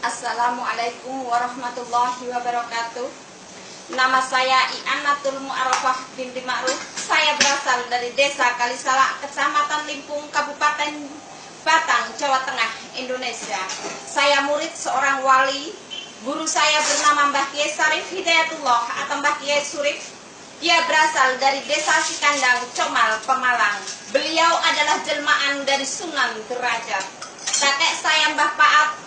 Assalamualaikum warahmatullahi wabarakatuh. Nama saya I'anatul Mu'arrafah binti Ma'ruf. Saya berasal dari Desa Kalisala, Kecamatan Limpung, Kabupaten Batang, Jawa Tengah, Indonesia. Saya murid seorang wali. Guru saya bernama Mbah Kiai Sarif Hidayatullah atau Mbah Kiai Surif. Dia berasal dari Desa Sikandang, Comal, Pemalang. Beliau adalah jelmaan dari Sunan Derajat. Kakek saya Mbah Paat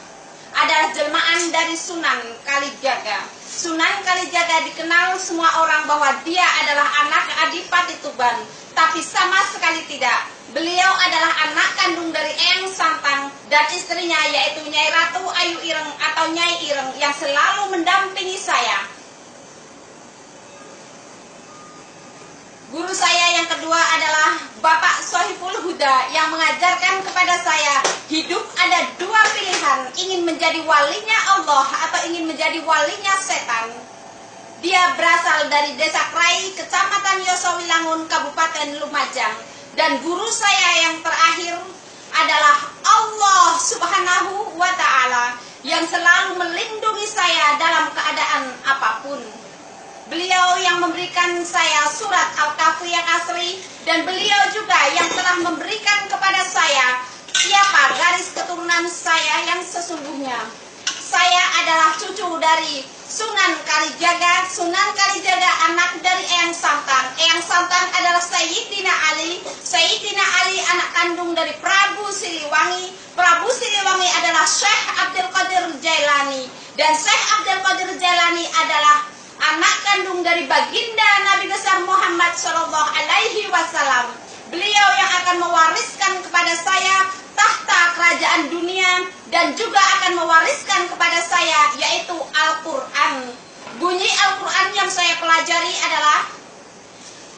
adalah jelmaan dari Sunan Kalijaga. Sunan Kalijaga dikenal semua orang bahwa dia adalah anak Adipati Tuban, tapi sama sekali tidak. Beliau adalah anak kandung dari Eyang Santang dan istrinya, yaitu Nyai Ratu Ayu Ireng atau Nyai Ireng, yang selalu mendampingi saya. Guru saya yang kedua adalah Bapak Sohibul Huda, yang mengajarkan kepada saya hidup ada dua pilihan, ingin menjadi walinya Allah atau ingin menjadi walinya setan. Dia berasal dari Desa Krai, Kecamatan Yosowilangun, Kabupaten Lumajang. Dan guru saya yang terakhir adalah Allah Subhanahu wa Ta'ala, yang selalu melindungi saya dalam keadaan apapun. Beliau yang memberikan saya surat Al-Kahfi yang asli, dan beliau juga yang telah memberikan kepada saya siapa garis keturunan saya yang sesungguhnya. Saya adalah cucu dari Sunan Kalijaga. Sunan Kalijaga anak dari Eyang Santang. Eyang Santang adalah Sayyidina Ali. Sayyidina Ali anak kandung dari Prabu Siliwangi. Prabu Siliwangi adalah Syekh Abdul Qadir Jailani. Dan Syekh Abdul Qadir Jailani adalah anak kandung dari baginda Nabi besar Muhammad Shallallahu Alaihi Wasallam. Beliau yang akan mewariskan kepada saya tahta kerajaan dunia dan juga akan mewariskan kepada saya yaitu Al-Quran. Bunyi Al-Quran yang saya pelajari adalah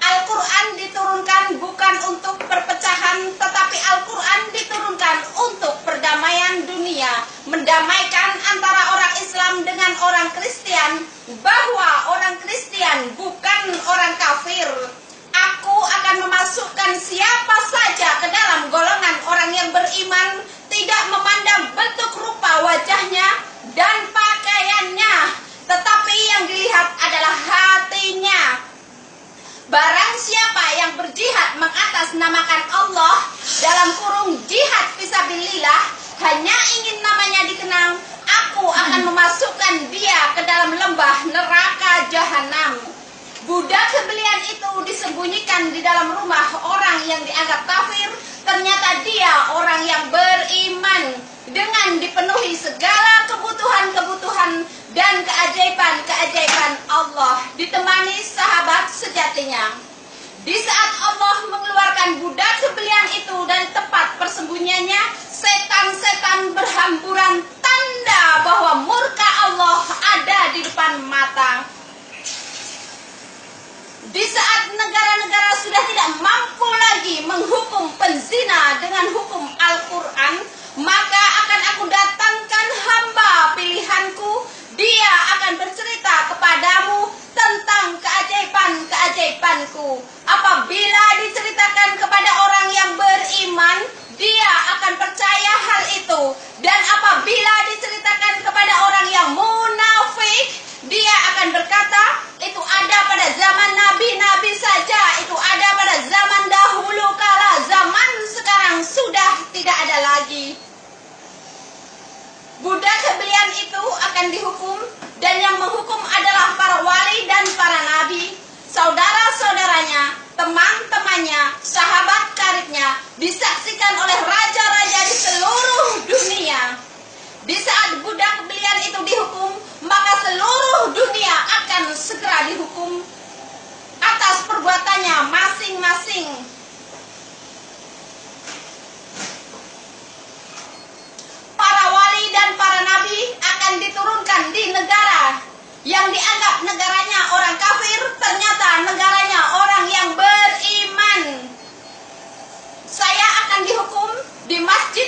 Al-Quran diturunkan bukan untuk perpecahan, tetapi Al-Quran diturunkan untuk perdamaian dunia, mendamaikan antara orang Islam dengan orang Kristen, bahwa orang Kristen bukan orang kafir. Aku akan memasukkan siapa saja ke dalam golongan orang yang beriman, tidak memandang bentuk rupa wajahnya dan pakaiannya, tetapi yang dilihat adalah hatinya. Barang siapa yang berjihad mengatasnamakan Allah, dalam kurung jihad fisabilillah, hanya ingin namanya dikenal, aku akan memasukkan dia ke dalam lembah neraka jahanam. Budak sebelian itu disembunyikan di dalam rumah orang yang dianggap kafir. Ternyata dia orang yang beriman, dengan dipenuhi segala kebutuhan-kebutuhan dan keajaiban-keajaiban Allah, ditemani sahabat sejatinya. Di saat Allah mengeluarkan budak sebelian itu dari tempat persembunyiannya, setan-setan berhamburan, tanda bahwa murka Allah ada di depan mata. Di saat negara-negara sudah tidak mampu lagi menghukum penzina dengan hukum Al-Quran, maka akan aku datangkan hamba pilihanku. Dia akan bercerita kepadamu tentang keajaiban-keajaibanku. Apabila diceritakan kepada orang yang beriman, dia akan percaya hal itu. Dan apabila diceritakan kepada orang yang munafik, dia akan berkata, itu ada pada zaman nabi-nabi saja, itu ada pada zaman dahulu kala, zaman sekarang sudah tidak ada lagi. Budak sebelian itu akan dihukum, dan yang menghukum adalah para wali dan para nabi, saudara-saudaranya, teman-temannya, sahabat karibnya, disaksikan oleh raja-raja di seluruh dunia. Di saat budak belian itu dihukum, maka seluruh dunia akan segera dihukum atas perbuatannya masing-masing. Para wali dan para nabi akan diturunkan di negara yang dianggap negaranya orang kafir, ternyata negaranya orang yang beriman. Saya akan dihukum di masjid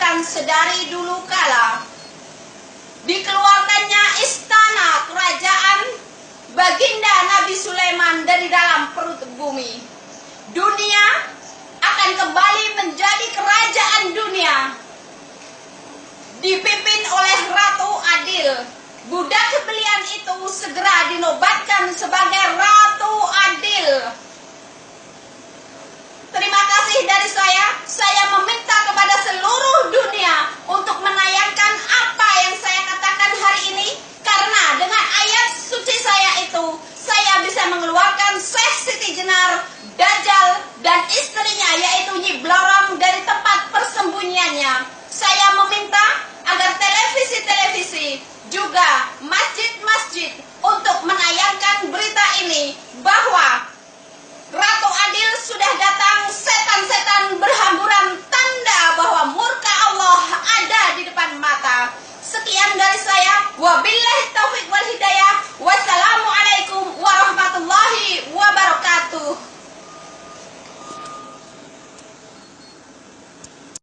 dilakukan sedari dulu kala. Dikeluarkannya istana kerajaan Baginda Nabi Sulaiman dari dalam perut bumi. Dunia akan kembali menjadi kerajaan dunia, dipimpin oleh Ratu Adil. Budak belian itu segera dinobatkan sebagai Ratu Adil. Terima kasih dari saya meminta kepada seluruh dunia untuk menayangkan apa yang saya katakan hari ini, karena dengan ayat suci saya itu, saya bisa mengeluarkan Syekh Siti Jenar, Dajjal, dan istrinya yaitu Nyi Blorong dari tempat persembunyiannya. Saya meminta agar televisi-televisi, juga masjid-masjid untuk menayangkan berita ini, bahwa Ratu Adil sudah datang, setan-setan berhamburan, tanda bahwa murka Allah ada di depan mata. Sekian dari saya, wabillahi taufiq wal hidayah.